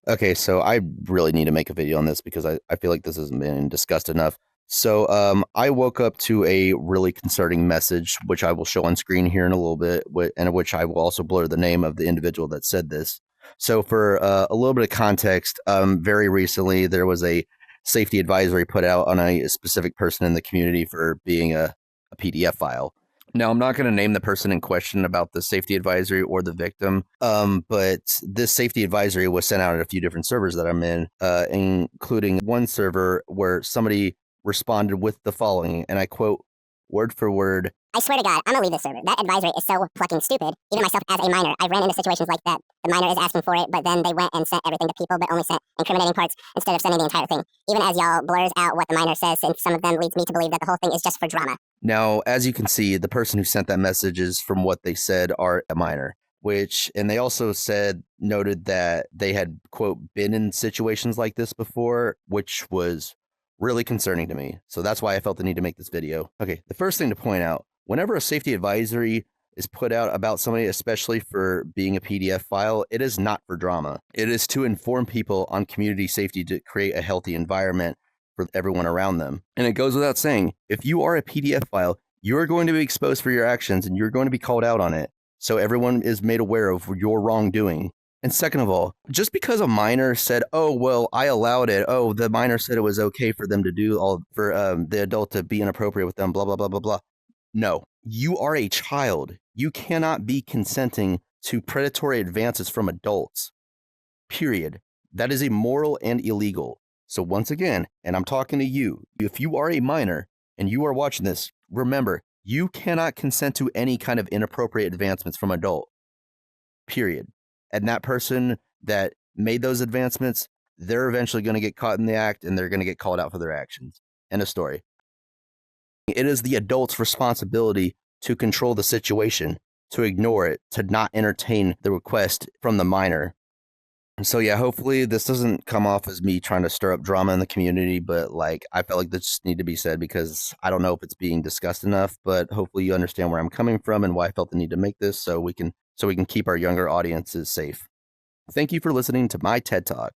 Okay, so I really need to make a video on this because I feel like this hasn't been discussed enough. So I woke up to a really concerning message, which I will show on screen here in a little bit, and which I will also blur the name of the individual that said this. So for a little bit of context, very recently there was a safety advisory put out on a specific person in the community for being a PDF file. Now, I'm not going to name the person in question about the safety advisory or the victim, but this safety advisory was sent out at a few different servers that I'm in, including one server where somebody responded with the following, and I quote word for word. I swear to God, I'm gonna leave this server. That advisory is so fucking stupid. Even myself as a minor, I ran into situations like that. The minor is asking for it, but then they went and sent everything to people, but only sent incriminating parts instead of sending the entire thing. Even as y'all blurs out what the minor says, and some of them leads me to believe that the whole thing is just for drama. Now, as you can see, the person who sent that message is, from what they said, are a minor. And they also noted that they had, quote, been in situations like this before, which was really concerning to me. So that's why I felt the need to make this video. Okay, the first thing to point out, whenever a safety advisory is put out about somebody, especially for being a PDF file, it is not for drama. It is to inform people on community safety, to create a healthy environment for everyone around them. And it goes without saying, if you are a PDF file, you're going to be exposed for your actions and you're going to be called out on it. So everyone is made aware of your wrongdoing. And second of all, just because a minor said, oh, well, I allowed it. Oh, the minor said it was okay for them to do for the adult to be inappropriate with them, blah, blah, blah, blah, blah. No, you are a child. You cannot be consenting to predatory advances from adults. Period. That is immoral and illegal. So once again, and I'm talking to you, if you are a minor and you are watching this, remember, you cannot consent to any kind of inappropriate advancements from adult. Period. And that person that made those advancements, they're eventually going to get caught in the act and they're going to get called out for their actions. End of story. It is the adult's responsibility to control the situation, to ignore it, to not entertain the request from the minor. So yeah, hopefully this doesn't come off as me trying to stir up drama in the community, but like I felt like this just need to be said because I don't know if it's being discussed enough, but hopefully you understand where I'm coming from and why I felt the need to make this so we can keep our younger audiences safe. Thank you for listening to my TED Talk.